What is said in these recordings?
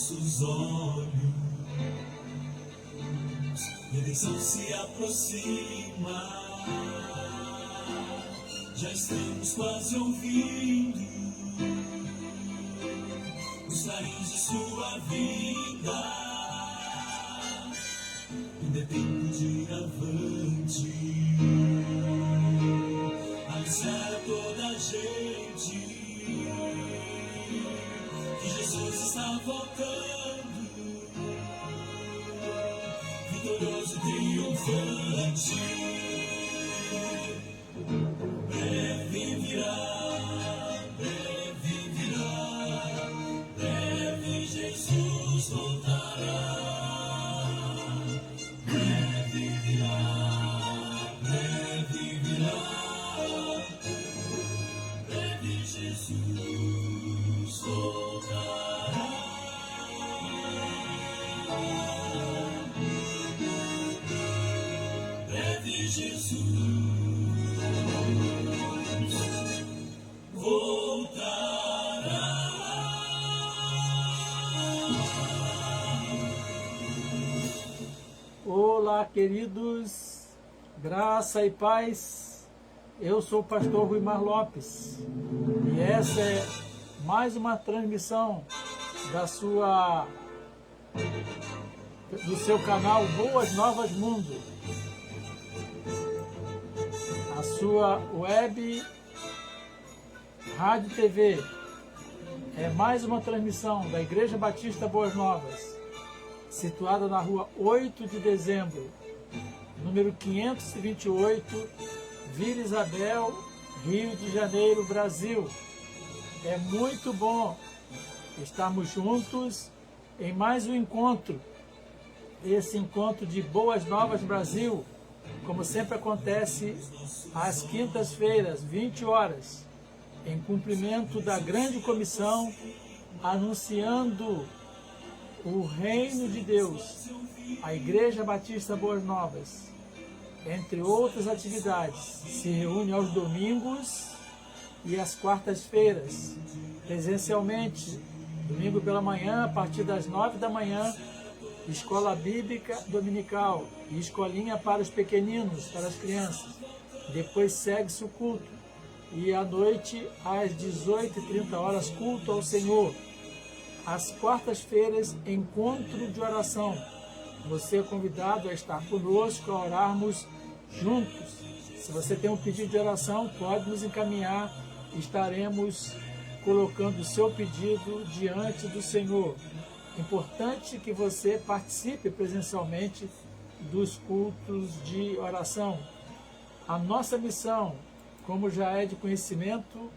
nossos olhos, redenção se aproxima, já estamos quase ouvindo os carinhos de sua vida. Ainda é tempo de ir avante, avisar toda a gente que Jesus está voltando, vitorioso e triunfante. Breve virá, breve Jesus voltará. Breve virá, breve Jesus voltará. Breve Jesus voltará. Olá, queridos, graça e paz. Eu sou o pastor Ruimar Lopes e essa é mais uma transmissão do seu canal Boas Novas Mundo, a sua web rádio TV. É mais uma transmissão da Igreja Batista Boas Novas, situada na rua 8 de dezembro, número 528, Vila Isabel, Rio de Janeiro, Brasil. É muito bom estarmos juntos em mais um encontro, esse encontro de Boas Novas Brasil, como sempre acontece às quintas-feiras, 20 horas, em cumprimento da grande comissão, anunciando o reino de Deus. A Igreja Batista Boas Novas, entre outras atividades, se reúne aos domingos e às quartas-feiras, presencialmente, domingo pela manhã, a partir das 9 da manhã, escola bíblica dominical e escolinha para os pequeninos, para as crianças. Depois segue-se o culto e à noite, às 18h30, culto ao Senhor. Às quartas-feiras, encontro de oração. Você é convidado a estar conosco, a orarmos juntos. Se você tem um pedido de oração, pode nos encaminhar. Estaremos colocando o seu pedido diante do Senhor. Importante que você participe presencialmente dos cultos de oração. A nossa missão, como já é de conhecimento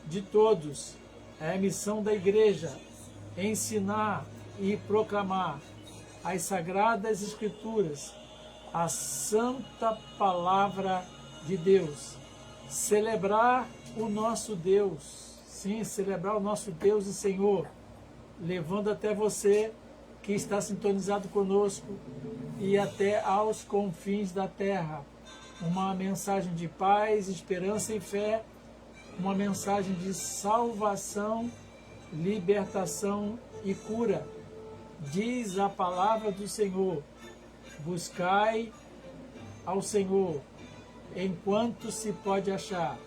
de todos, é a missão da igreja: ensinar e proclamar as Sagradas Escrituras, a Santa Palavra de Deus. Celebrar o nosso Deus, sim, celebrar o nosso Deus e Senhor, levando até você que está sintonizado conosco e até aos confins da terra. Uma mensagem de paz, esperança e fé, uma mensagem de salvação, libertação e cura. Diz a palavra do Senhor: buscai ao Senhor enquanto se pode achar,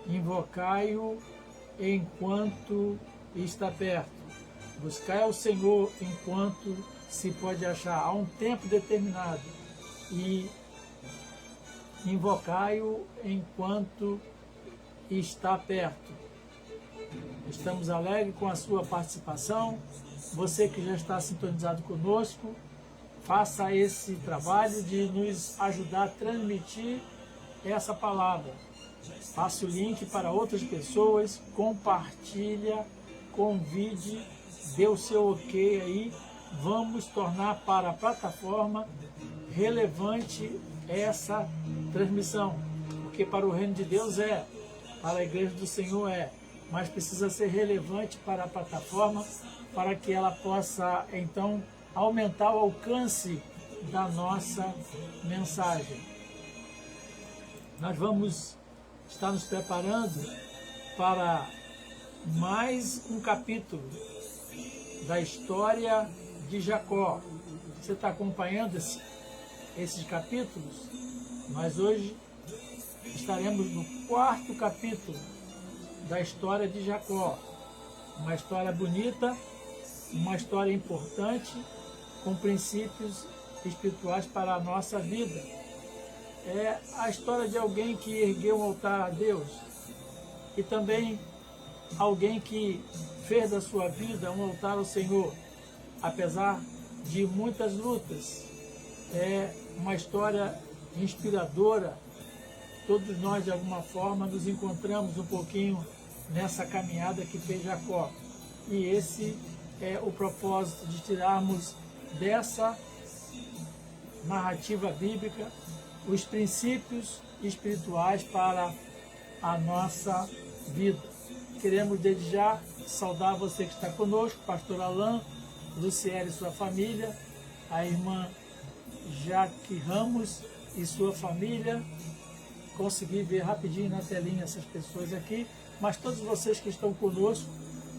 invocai-o enquanto está perto. Buscai ao Senhor enquanto se pode achar, há um tempo determinado, e invocai-o enquanto está perto. Estamos alegres com a sua participação. Você que já está sintonizado conosco, faça esse trabalho de nos ajudar a transmitir essa palavra. Passe o link para outras pessoas, compartilha, convide, dê o seu ok aí. Vamos tornar para a plataforma relevante essa transmissão, porque para o reino de Deus é, para a igreja do Senhor é, mas precisa ser relevante para a plataforma, para que ela possa, então, aumentar o alcance da nossa mensagem. Nós vamos estar nos preparando para mais um capítulo da história de Jacó. Você está acompanhando esses capítulos? Nós hoje estaremos no 4º capítulo da história de Jacó. Uma história bonita, uma história importante, com princípios espirituais para a nossa vida. É a história de alguém que ergueu um altar a Deus e também alguém que fez da sua vida um altar ao Senhor, apesar de muitas lutas. É uma história inspiradora. Todos nós, de alguma forma, nos encontramos um pouquinho nessa caminhada que fez Jacó. E esse é o propósito de tirarmos dessa narrativa bíblica os princípios espirituais para a nossa vida. Queremos desde já saudar você que está conosco, pastor Alain, Luciele e sua família, a irmã Jaque Ramos e sua família. Consegui ver rapidinho na telinha essas pessoas aqui, mas todos vocês que estão conosco,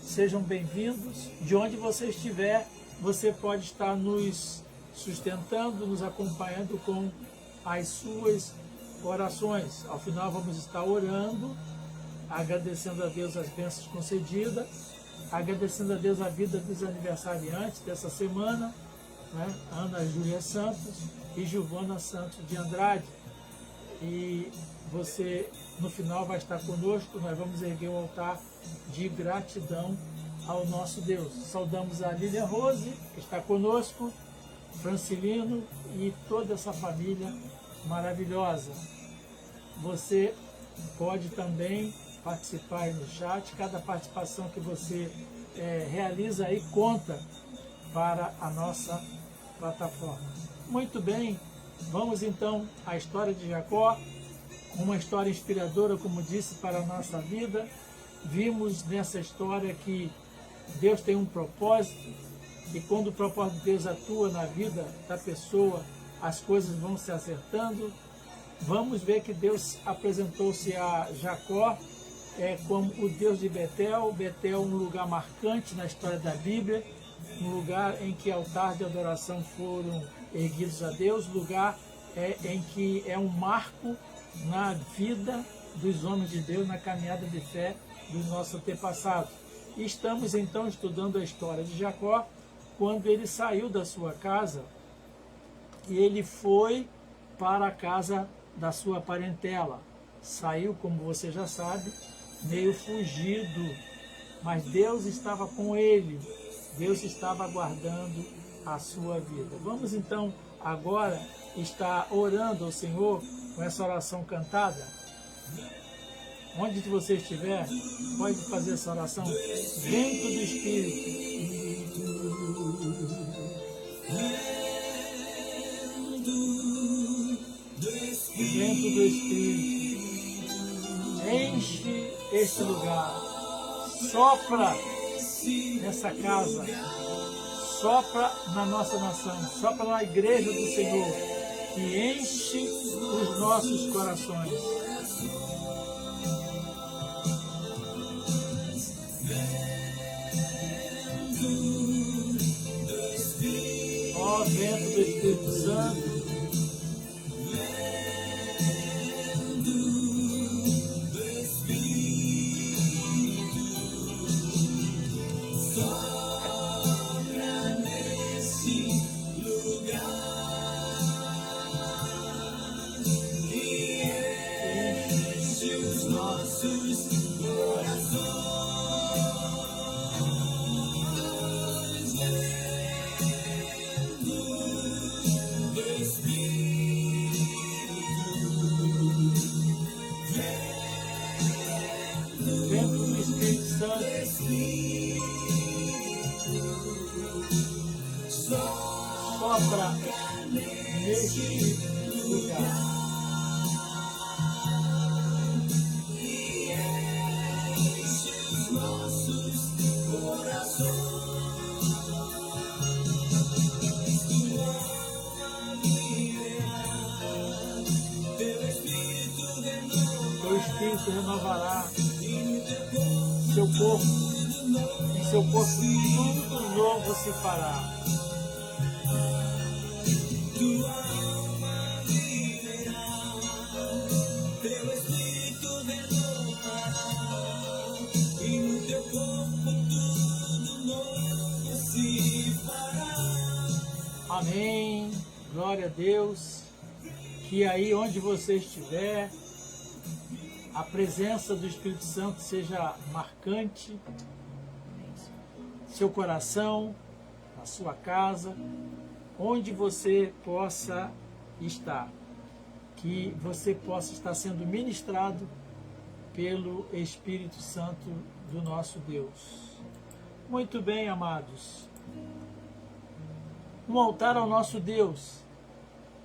sejam bem-vindos. De onde você estiver, você pode estar nos sustentando, nos acompanhando com as suas orações. Ao final vamos estar orando, agradecendo a Deus as bênçãos concedidas, agradecendo a Deus a vida dos aniversariantes dessa semana, né? Ana Júlia Santos e Giovana Santos de Andrade. E você, no final, vai estar conosco. Nós vamos erguer um altar de gratidão ao nosso Deus. Saudamos a Lilian Rose, que está conosco, Francilino e toda essa família maravilhosa. Você pode também participar aí no chat. Cada participação que você realiza aí conta para a nossa plataforma. Muito bem, vamos então à história de Jacó, uma história inspiradora, como disse, para a nossa vida. Vimos nessa história que Deus tem um propósito, e quando o propósito de Deus atua na vida da pessoa, as coisas vão se acertando. Vamos ver que Deus apresentou-se a Jacó como o Deus de Betel. Betel, um lugar marcante na história da Bíblia, um lugar em que altares de adoração foram erguidos a Deus, lugar em que é um marco na vida dos homens de Deus, na caminhada de fé dos nossos antepassados. E estamos então estudando a história de Jacó, quando ele saiu da sua casa e ele foi para a casa da sua parentela. Saiu, como você já sabe, meio fugido, mas Deus estava com ele, Deus estava guardando a sua vida. Vamos então agora estar orando ao Senhor com essa oração cantada. Onde você estiver, pode fazer essa oração. Vento do Espírito. Vento do Espírito. Enche este lugar. Sopra nessa casa. Sopra na nossa nação. Sopra na igreja do Senhor. E enche os nossos corações. Ó vento do Espírito Santo, sopra nesse lugar e enche os nossos corações. Sopra neste lugar. Os nossos corações. Teu Espírito renovará seu corpo. em seu corpo tudo novo se fará. Tua alma viverá, teu espírito renovará, e no teu corpo tudo novo se fará. Amém. Glória a Deus. Que aí onde você estiver, a presença do Espírito Santo seja marcante, seu coração, na sua casa, onde você possa estar, que você possa estar sendo ministrado pelo Espírito Santo do nosso Deus. Muito bem, amados. Um altar ao nosso Deus,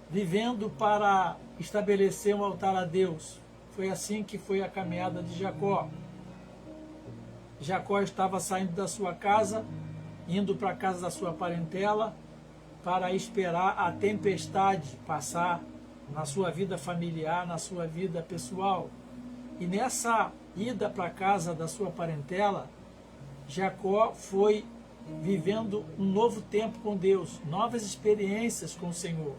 vivendo para estabelecer um altar a Deus. Foi assim que foi a caminhada de Jacó. Jacó estava saindo da sua casa, indo para a casa da sua parentela, para esperar a tempestade passar na sua vida familiar, na sua vida pessoal. E nessa ida para a casa da sua parentela, Jacó foi vivendo um novo tempo com Deus, novas experiências com o Senhor.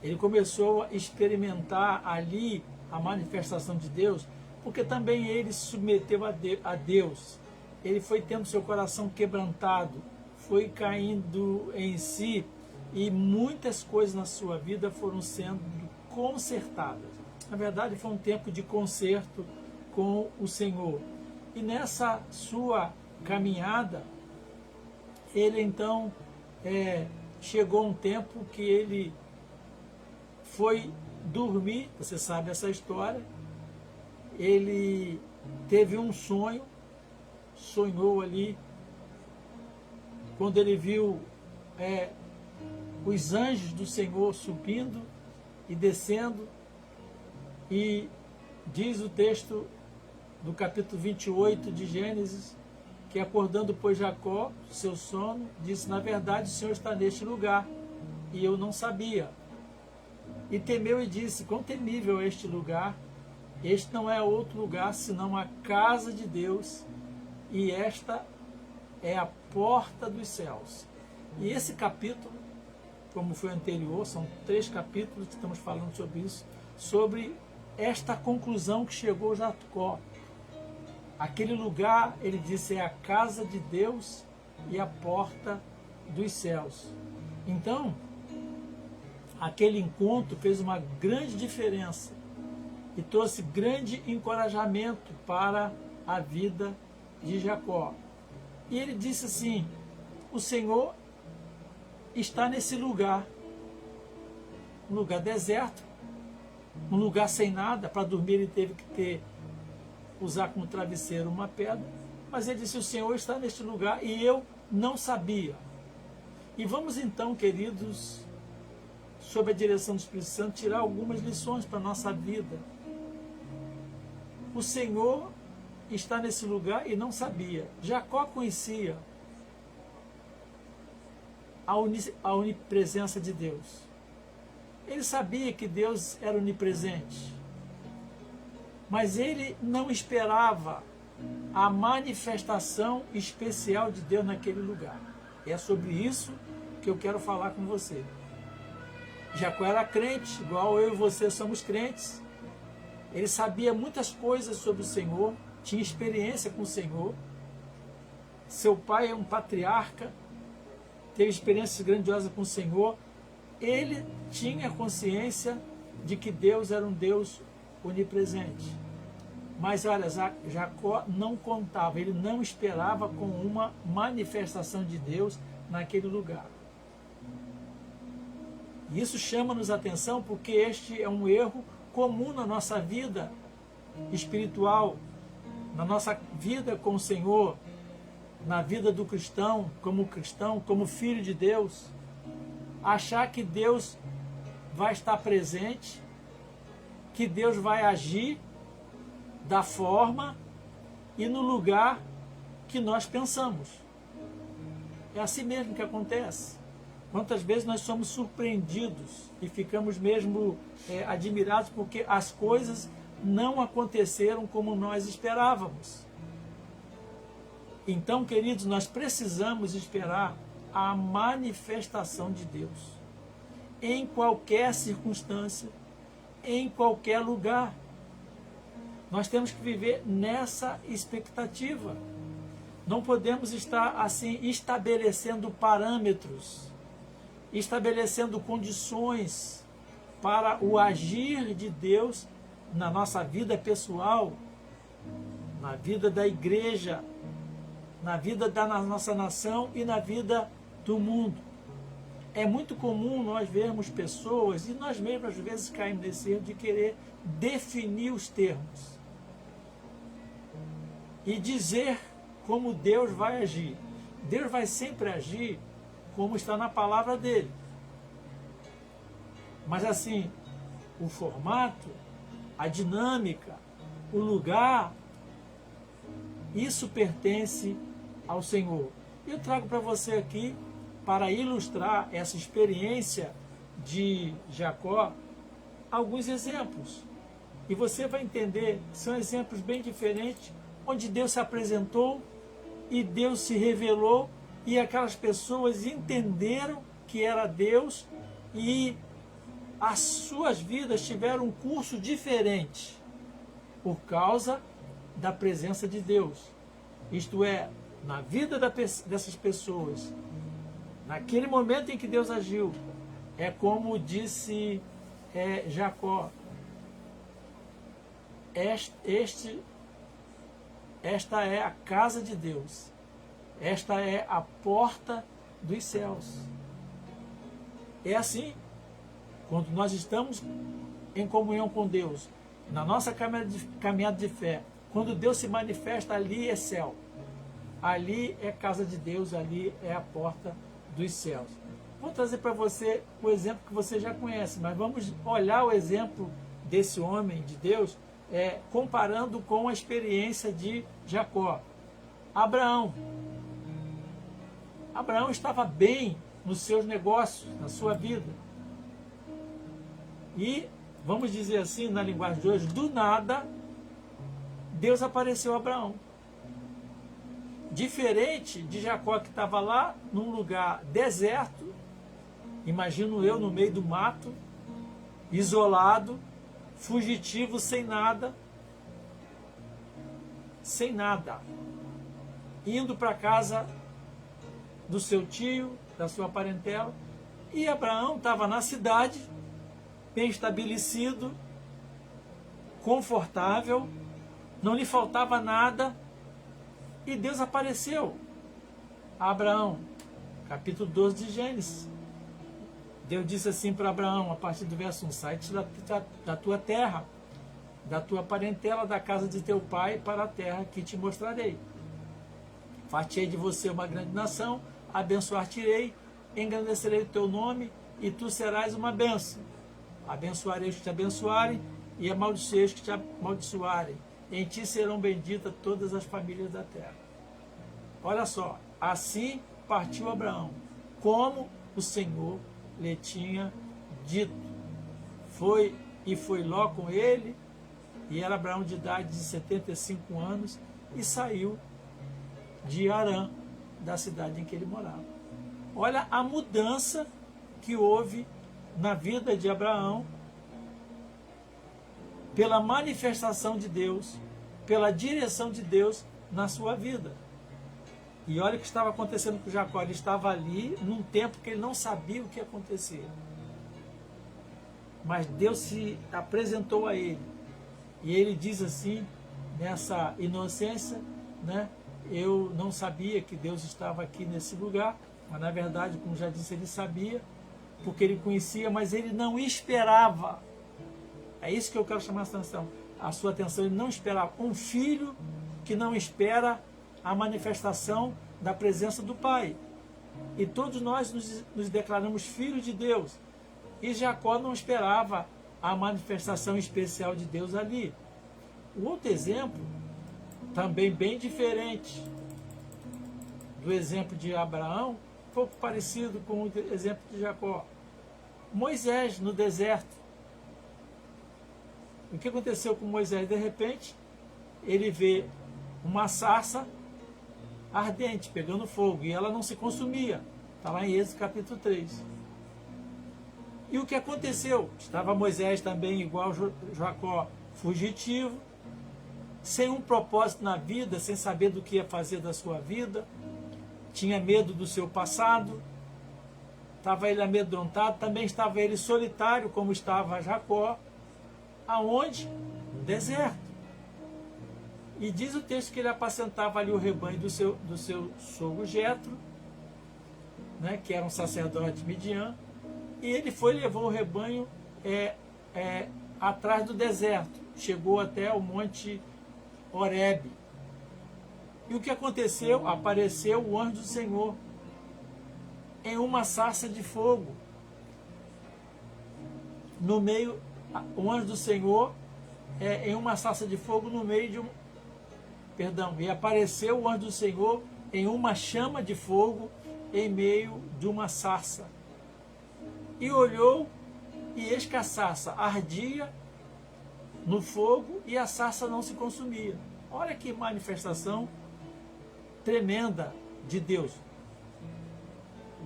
Ele começou a experimentar ali a manifestação de Deus, porque também ele se submeteu a Deus. Ele foi tendo seu coração quebrantado, foi caindo em si, e muitas coisas na sua vida foram sendo consertadas. Na verdade, foi um tempo de conserto com o Senhor. E nessa sua caminhada, ele então chegou um tempo que ele foi dormir. Você sabe essa história. Ele teve um sonho, sonhou ali, quando ele viu os anjos do Senhor subindo e descendo, e diz o texto do capítulo 28 de Gênesis, que acordando, pois, Jacó, do seu sono, disse: na verdade o Senhor está neste lugar, e eu não sabia. E temeu e disse: quão temível é este lugar! Este não é outro lugar senão a casa de Deus, e esta é a porta dos céus. E esse capítulo, como foi anterior, são 3 capítulos que estamos falando sobre isso, sobre esta conclusão que chegou Jacó. Aquele lugar, ele disse, é a casa de Deus e a porta dos céus. Então, aquele encontro fez uma grande diferença e trouxe grande encorajamento para a vida de Jacó. E ele disse assim: o Senhor está nesse lugar, um lugar deserto, um lugar sem nada. Para dormir ele teve que usar como travesseiro uma pedra, mas ele disse: o Senhor está neste lugar e eu não sabia. E vamos então, queridos, sob a direção do Espírito Santo, tirar algumas lições para a nossa vida. O Senhor está nesse lugar e não sabia. Jacó conhecia a onipresença de Deus. Ele sabia que Deus era onipresente, mas ele não esperava a manifestação especial de Deus naquele lugar. É sobre isso que eu quero falar com você. Jacó era crente, igual eu e você somos crentes. Ele sabia muitas coisas sobre o Senhor, tinha experiência com o Senhor. Seu pai é um patriarca, teve experiências grandiosas com o Senhor. Ele tinha consciência de que Deus era um Deus onipresente. Mas olha, Jacó não contava, ele não esperava com uma manifestação de Deus naquele lugar. E isso chama-nos a atenção porque este é um erro comum na nossa vida espiritual, na nossa vida com o Senhor, na vida do cristão, como filho de Deus. Achar que Deus vai estar presente, que Deus vai agir da forma e no lugar que nós pensamos. É assim mesmo que acontece. Quantas vezes nós somos surpreendidos e ficamos mesmo admirados porque as coisas não aconteceram como nós esperávamos. Então, queridos, nós precisamos esperar a manifestação de Deus em qualquer circunstância, em qualquer lugar. Nós temos que viver nessa expectativa. Não podemos estar assim estabelecendo parâmetros, estabelecendo condições para o agir de Deus na nossa vida pessoal, na vida da igreja, na vida da nossa nação e na vida do mundo. É muito comum nós vermos pessoas, e nós mesmos às vezes caímos nesse erro de querer definir os termos e dizer como Deus vai agir. Deus vai sempre agir como está na palavra dele. Mas assim, o formato, a dinâmica, o lugar, isso pertence ao Senhor. Eu trago para você aqui, para ilustrar essa experiência de Jacó, alguns exemplos. E você vai entender, são exemplos bem diferentes, onde Deus se apresentou e Deus se revelou e aquelas pessoas entenderam que era Deus e as suas vidas tiveram um curso diferente por causa da presença de Deus. Isto é, na vida dessas pessoas, naquele momento em que Deus agiu, é como disse Jacó, esta é a casa de Deus, esta é a porta dos céus. É assim, quando nós estamos em comunhão com Deus, na nossa caminhada de fé, quando Deus se manifesta, ali é céu, ali é casa de Deus, ali é a porta dos céus. Vou trazer para você o exemplo que você já conhece, mas vamos olhar o exemplo desse homem de Deus, comparando com a experiência de Jacó. Abraão estava bem nos seus negócios, na sua vida. E, vamos dizer assim, na linguagem de hoje, do nada, Deus apareceu a Abraão. Diferente de Jacó, que estava lá num lugar deserto, imagino eu, no meio do mato, isolado, fugitivo, sem nada, indo para a casa do seu tio, da sua parentela, e Abraão estava na cidade, bem estabelecido, confortável, não lhe faltava nada, e Deus apareceu a Abraão, capítulo 12 de Gênesis. Deus disse assim para Abraão, a partir do verso 1, sai-te da tua terra, da tua parentela, da casa de teu pai, para a terra que te mostrarei. Far-te-ei de você uma grande nação, abençoar-te-ei, engrandecerei o teu nome, e tu serás uma bênção. Abençoarei os que te abençoarem, e amaldiçoarei os que te amaldiçoarem. Em ti serão benditas todas as famílias da terra. Olha só, assim partiu Abraão, como o Senhor lhe tinha dito. Foi Ló com ele, e era Abraão de idade de 75 anos, e saiu de Harã, da cidade em que ele morava. Olha a mudança que houve na vida de Abraão, pela manifestação de Deus, pela direção de Deus na sua vida. E olha o que estava acontecendo com Jacó. Ele estava ali num tempo que ele não sabia o que ia acontecer. Mas Deus se apresentou a ele. E ele diz assim, nessa inocência, né? Eu não sabia que Deus estava aqui nesse lugar, mas na verdade, como já disse, ele sabia, porque ele conhecia, mas ele não esperava. É isso que eu quero chamar a sua atenção. Ele não esperava. Um filho que não espera a manifestação da presença do Pai. E todos nós nos declaramos filhos de Deus. E Jacó não esperava a manifestação especial de Deus ali. O outro exemplo, também bem diferente do exemplo de Abraão, um pouco parecido com o exemplo de Jacó. Moisés no deserto. O que aconteceu com Moisés? De repente, ele vê uma sarça ardente, pegando fogo, e ela não se consumia. Está lá em Êxodo capítulo 3. E o que aconteceu? Estava Moisés também, igual Jacó, fugitivo, sem um propósito na vida, sem saber do que ia fazer da sua vida, tinha medo do seu passado, estava ele amedrontado, também estava ele solitário, como estava Jacó, aonde? No deserto. E diz o texto que ele apacentava ali o rebanho do seu sogro Jetro, né, que era um sacerdote midian, e ele foi e levou o rebanho atrás do deserto, chegou até o monte Horebe. E o que aconteceu? Apareceu o anjo do Senhor em uma sarça de fogo. No meio, o anjo do Senhor em uma sarça de fogo no meio de um... Perdão, e apareceu o anjo do Senhor em uma chama de fogo em meio de uma sarça. E olhou, e eis que a sarça ardia no fogo e a sarça não se consumia. Olha que manifestação tremenda de Deus.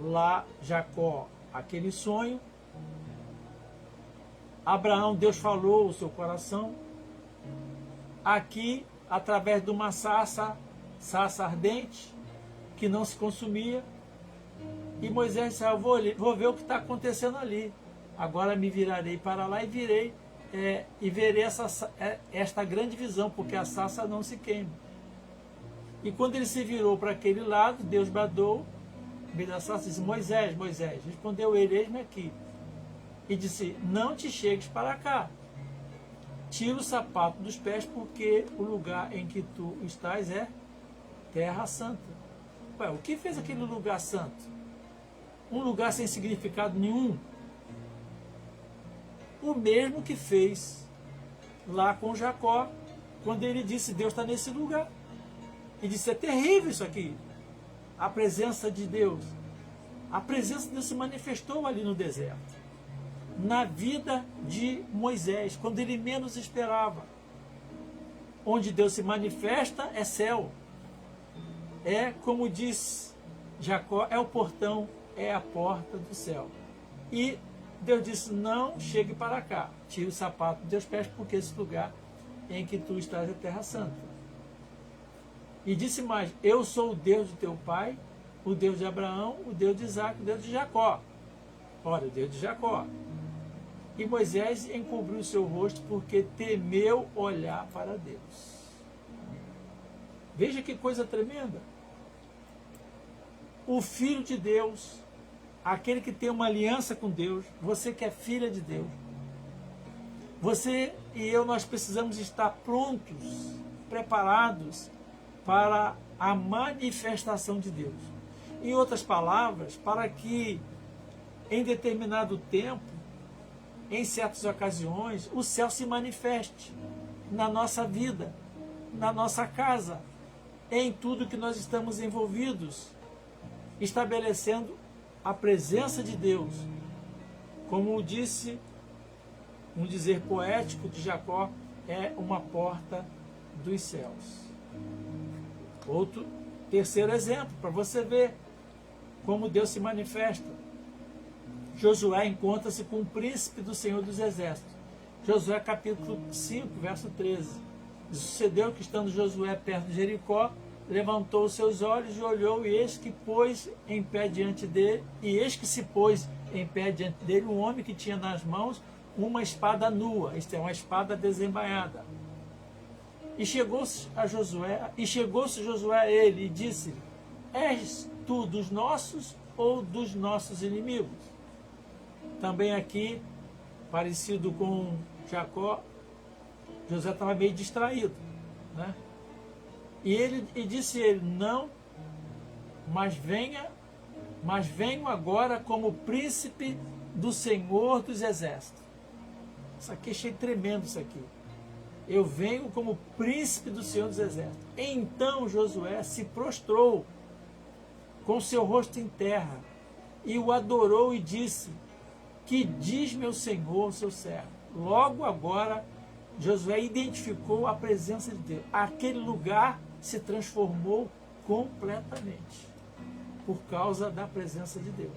Lá Jacó, aquele sonho. Abraão, Deus falou o seu coração. Aqui, através de uma sarça ardente, que não se consumia. E Moisés disse, vou ver o que está acontecendo ali. Agora me virarei para lá e verei esta grande visão, porque a sarça não se queima. E quando ele se virou para aquele lado, Deus bradou, no meio da sarça, disse, Moisés, Moisés. Respondeu ele, eis-me aqui. E disse, não te chegues para cá. Tira o sapato dos pés, porque o lugar em que tu estás é terra santa. Ué, o que fez aquele lugar santo? Um lugar sem significado nenhum. O mesmo que fez lá com Jacó, quando ele disse, Deus está nesse lugar. E disse, é terrível isso aqui. A presença de Deus. A presença de Deus se manifestou ali no deserto. Na vida de Moisés, quando ele menos esperava. Onde Deus se manifesta é céu. É, como diz Jacó, é o portão, é a porta do céu. E Deus disse, não chegue para cá, tire o sapato dos teus pés, porque esse lugar em que tu estás é terra santa. E disse mais, eu sou o Deus do teu pai, o Deus de Abraão, o Deus de Isaac, o Deus de Jacó. Olha, o Deus de Jacó. E Moisés encobriu o seu rosto porque temeu olhar para Deus. Veja que coisa tremenda. O Filho de Deus, aquele que tem uma aliança com Deus, você que é filha de Deus, você e eu, nós precisamos estar prontos, preparados para a manifestação de Deus. Em outras palavras, para que em determinado tempo, em certas ocasiões, o céu se manifeste na nossa vida, na nossa casa, em tudo que nós estamos envolvidos, estabelecendo a presença de Deus. Como disse um dizer poético de Jacó, é uma porta dos céus. Outro, terceiro exemplo, para você ver como Deus se manifesta. Josué encontra-se com o príncipe do Senhor dos Exércitos. Josué capítulo 5, verso 13. Sucedeu que, estando Josué perto de Jericó, levantou os seus olhos e olhou, e eis que pôs em pé diante dele, e eis que se pôs em pé diante dele um homem que tinha nas mãos uma espada nua, isto é, uma espada desembainhada. E chegou-se Josué a ele e disse, és tu dos nossos ou dos nossos inimigos? Também aqui, parecido com Jacó, José estava meio distraído, né? E disse ele, não, mas venho agora como príncipe do Senhor dos Exércitos. Isso aqui achei tremendo, isso aqui. Eu venho como príncipe do Senhor dos Exércitos. Então Josué se prostrou com seu rosto em terra e o adorou e disse, que diz meu Senhor, seu servo? Logo agora, Josué identificou a presença de Deus. Aquele lugar se transformou completamente, por causa da presença de Deus.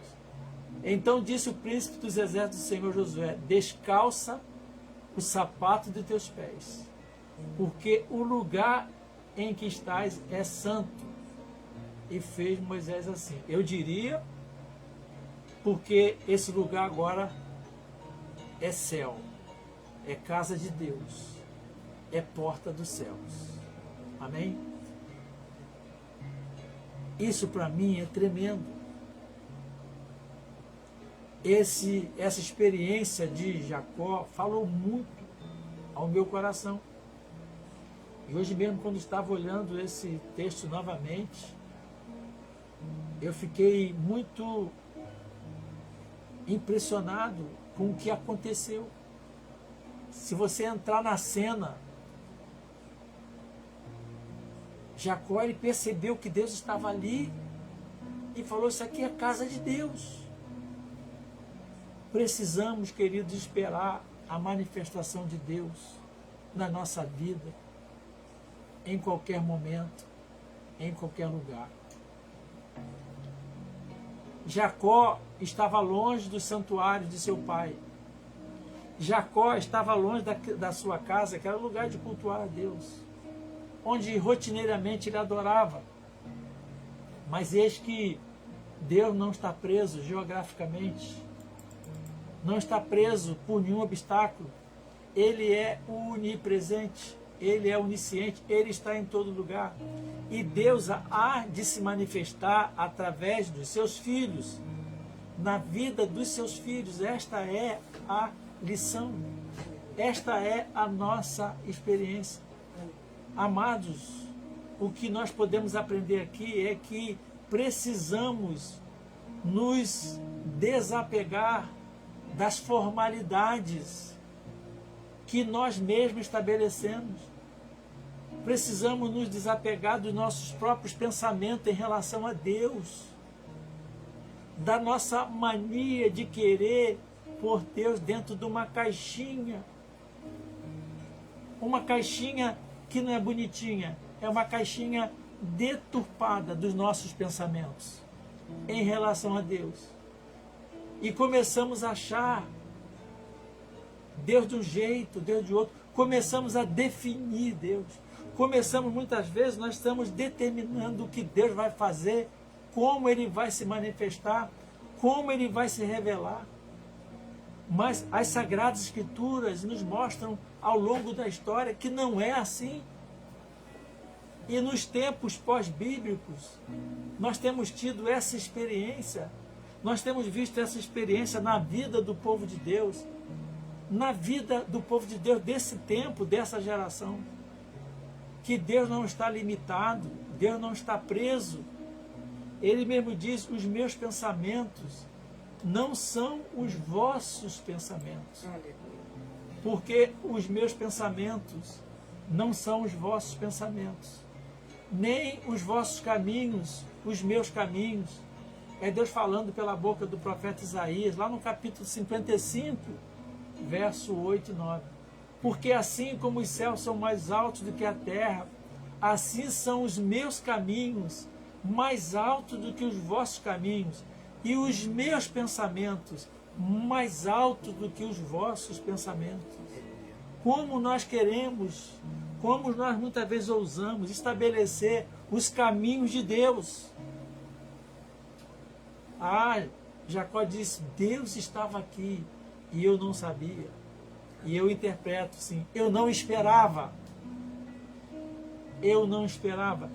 Então disse o príncipe dos exércitos do Senhor Josué: descalça o sapato de teus pés, porque o lugar em que estás é santo. E fez Moisés assim. Eu diria, porque esse lugar agora é céu, é casa de Deus, é porta dos céus. Amém? Isso para mim é tremendo. Essa experiência de Jacó falou muito ao meu coração. E hoje mesmo, quando estava olhando esse texto novamente, eu fiquei muito impressionado com o que aconteceu. Se você entrar na cena, Jacó, ele percebeu que Deus estava ali e falou: isso aqui é a casa de Deus. Precisamos, queridos, esperar a manifestação de Deus na nossa vida, em qualquer momento, em qualquer lugar. Jacó estava longe do santuário de seu pai. Jacó estava longe da sua casa, que era o lugar de cultuar a Deus, onde rotineiramente ele adorava. Mas eis que Deus não está preso geograficamente, não está preso por nenhum obstáculo. Ele é onipresente, ele é onisciente, ele está em todo lugar. E Deus há de se manifestar através dos seus filhos, na vida dos seus filhos. Esta é a lição, esta é a nossa experiência. Amados, o que nós podemos aprender aqui é que precisamos nos desapegar das formalidades que nós mesmos estabelecemos. Precisamos nos desapegar dos nossos próprios pensamentos em relação a Deus, da nossa mania de querer pôr Deus dentro de uma caixinha que não é bonitinha, é uma caixinha deturpada dos nossos pensamentos em relação a Deus. E começamos a achar Deus de um jeito, Deus de outro. Começamos a definir Deus. Começamos, muitas vezes, nós estamos determinando o que Deus vai fazer, como Ele vai se manifestar, como Ele vai se revelar. Mas as Sagradas Escrituras nos mostram ao longo da história que não é assim. E nos tempos pós-bíblicos, nós temos tido essa experiência, nós temos visto essa experiência na vida do povo de Deus, na vida do povo de Deus desse tempo, dessa geração, que Deus não está limitado, Deus não está preso. Ele mesmo diz: os meus pensamentos não são os vossos pensamentos, porque os meus pensamentos não são os vossos pensamentos, nem os vossos caminhos, os meus caminhos. É Deus falando pela boca do profeta Isaías, lá no capítulo 55, verso 8 e 9. Porque assim como os céus são mais altos do que a terra, assim são os meus caminhos mais altos do que os vossos caminhos, e os meus pensamentos mais altos do que os vossos pensamentos. Como nós queremos, como nós muitas vezes ousamos estabelecer os caminhos de Deus. Jacó disse: Deus estava aqui e eu não sabia. E eu interpreto sim, eu não esperava. Eu não esperava.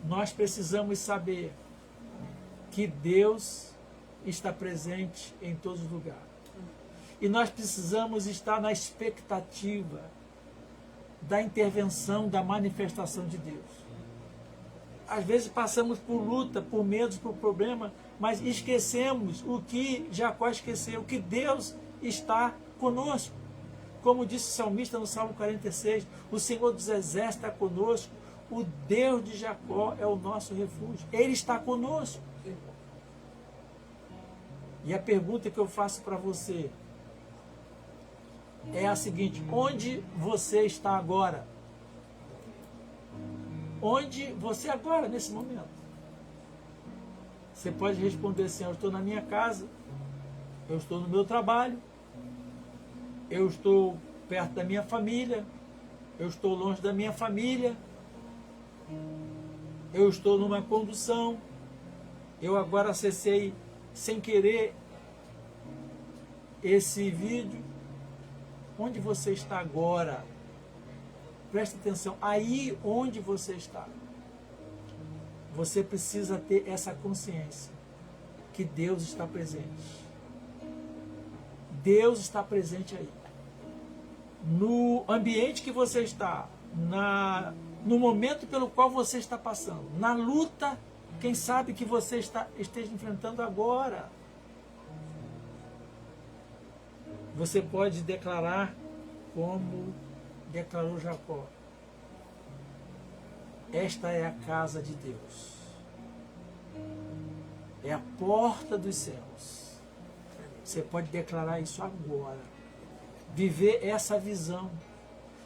Nós precisamos saber que Deus está presente em todos os lugares. E nós precisamos estar na expectativa da intervenção, da manifestação de Deus. Às vezes passamos por luta, por medos, por problema, mas esquecemos o que Jacó esqueceu, que Deus está conosco. Como disse o salmista no Salmo 46, o Senhor dos Exércitos está conosco, o Deus de Jacó é o nosso refúgio. Ele está conosco. E a pergunta que eu faço para você é a seguinte: onde você está agora? Onde você agora, nesse momento? Você pode responder assim: eu estou na minha casa, eu estou no meu trabalho, eu estou perto da minha família, eu estou longe da minha família, eu estou numa condução, eu agora acessei sem querer esse vídeo. Onde você está agora? Presta atenção, aí onde você está. Você precisa ter essa consciência que Deus está presente. Deus está presente aí. No ambiente que você está, no momento pelo qual você está passando, na luta, quem sabe que você esteja enfrentando agora. Você pode declarar como declarou Jacó: esta é a casa de Deus, é a porta dos céus. Você pode declarar isso agora, viver essa visão,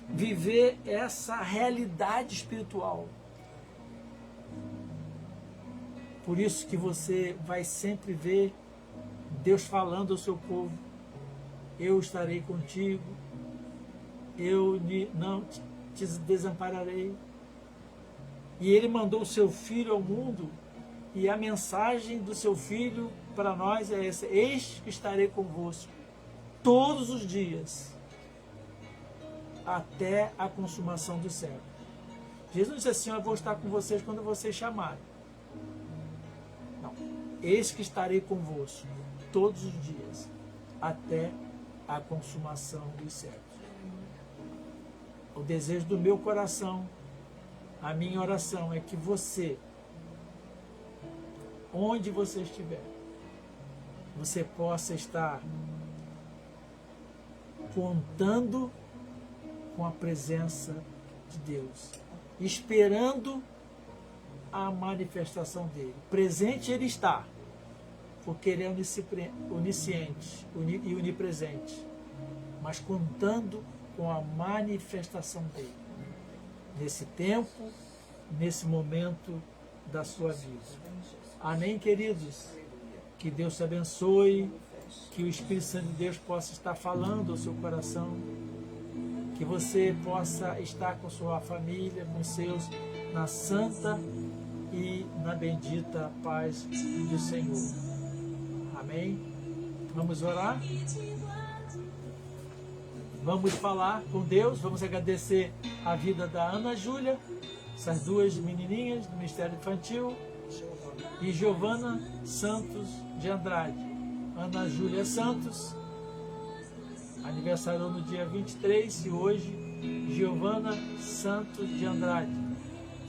viver essa realidade espiritual. Por isso que você vai sempre ver Deus falando ao seu povo: eu estarei contigo, eu não te desampararei. E Ele mandou o seu Filho ao mundo, e a mensagem do seu Filho para nós é essa: eis que estarei convosco todos os dias, até a consumação do século. Jesus disse assim: eu vou estar com vocês quando vocês chamarem. Não, eis que estarei convosco todos os dias, até a consumação dos séculos. O desejo do meu coração, a minha oração é que você, onde você estiver, você possa estar contando com a presença de Deus, esperando a manifestação dele. Presente ele está, porque ele é onisciente e onipresente, mas contando com a manifestação dele, nesse tempo, nesse momento da sua vida. Amém, queridos? Que Deus te abençoe, que o Espírito Santo de Deus possa estar falando ao seu coração, que você possa estar com sua família, com seus, na santa e na bendita paz do Senhor. Amém? Vamos orar? Vamos falar com Deus, vamos agradecer a vida da Ana Júlia, essas duas menininhas do Ministério Infantil, e Giovana Santos de Andrade. Ana Júlia Santos, aniversariou no dia 23, e hoje Giovana Santos de Andrade.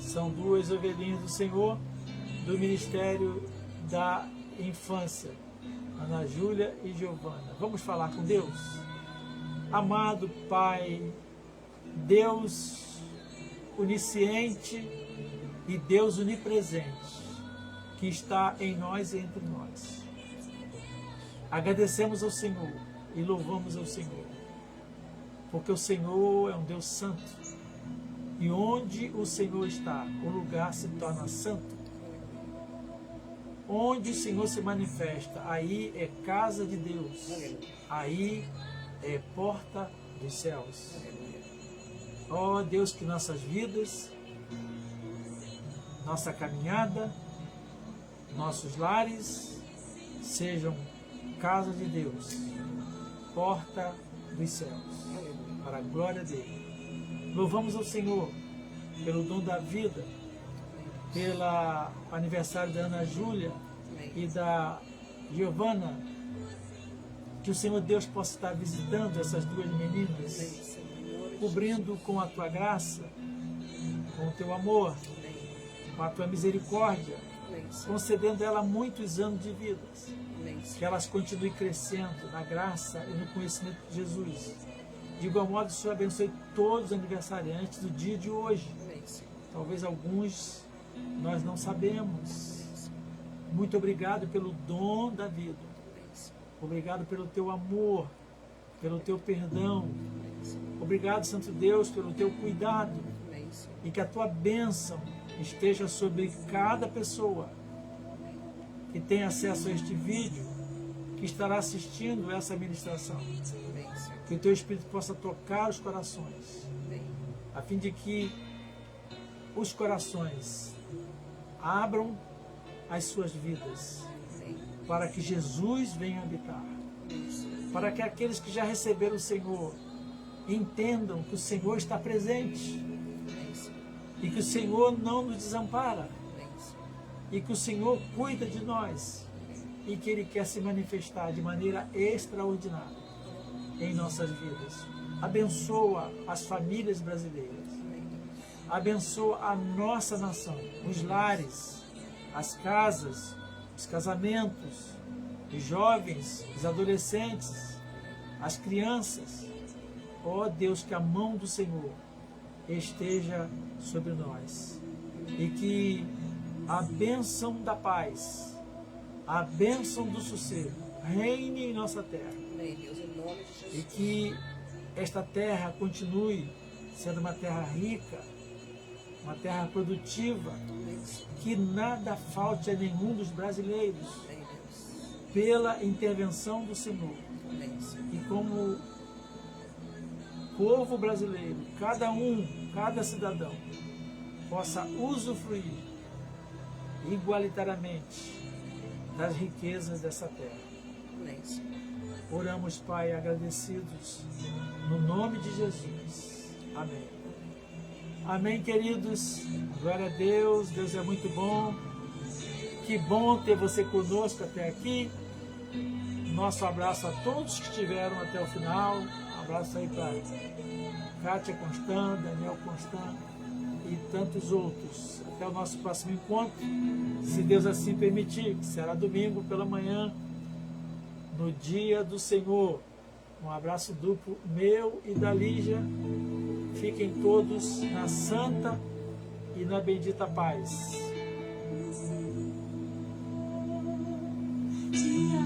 São duas ovelhinhas do Senhor, do Ministério da Infância, Ana Júlia e Giovana. Vamos falar com Deus? Amado Pai, Deus onisciente e Deus onipresente, que está em nós e entre nós. Agradecemos ao Senhor e louvamos ao Senhor, porque o Senhor é um Deus santo, e onde o Senhor está, o lugar se torna santo. Onde o Senhor se manifesta, aí é casa de Deus, aí é porta dos céus. Ó Deus, que nossas vidas, nossa caminhada, nossos lares sejam casa de Deus, porta dos céus, para a glória dele. Louvamos ao Senhor pelo dom da vida, pelo aniversário da Ana Júlia e da Giovana. Que o Senhor Deus possa estar visitando essas duas meninas, cobrindo com a tua graça, com o teu amor, com a tua misericórdia, concedendo a ela muitos anos de vida, que elas continuem crescendo na graça e no conhecimento de Jesus. De igual modo, o Senhor abençoe todos os aniversariantes do dia de hoje. Talvez alguns nós não sabemos. Muito obrigado pelo dom da vida. Obrigado pelo teu amor, pelo teu perdão. Obrigado, Santo Deus, pelo teu cuidado. E que a tua bênção esteja sobre cada pessoa que tem acesso a este vídeo, que estará assistindo essa ministração. Amém, Senhor. Que o Teu Espírito possa tocar os corações, Amém. a fim de que os corações abram as suas vidas, Amém. para que Jesus venha habitar, Amém, Senhor. para que aqueles que já receberam o Senhor entendam que o Senhor está presente Amém, Senhor. e que o Senhor não nos desampara Amém, Senhor. e que o Senhor cuida de nós e que Ele quer se manifestar de maneira extraordinária em nossas vidas. Abençoa as famílias brasileiras, Amém, Deus. abençoa a nossa nação, os lares, as casas, os casamentos, os jovens, os adolescentes, as crianças. Ó Deus, que a mão do Senhor esteja sobre nós e que a bênção da paz, a bênção do sossego reine em nossa terra Amém, Deus, em nome de e Jesus. que esta terra continue sendo uma terra rica, uma terra produtiva, Amém, Senhor. que nada falte a nenhum dos brasileiros, Amém, Deus. pela intervenção do Senhor. Amém, Senhor. E como povo brasileiro, cada cidadão, possa usufruir igualitariamente das riquezas dessa terra. Amém, Senhor. Oramos, Pai, agradecidos, no nome de Jesus. Amém. Amém, queridos. Glória a Deus. Deus é muito bom. Que bom ter você conosco até aqui. Nosso abraço a todos que estiveram até o final. Um abraço aí para Kátia Constant, Daniel Constant e tantos outros. Até o nosso próximo encontro, se Deus assim permitir, que será domingo pela manhã, no dia do Senhor. Um abraço duplo meu e da Lígia. Fiquem todos na santa e na bendita paz. Dia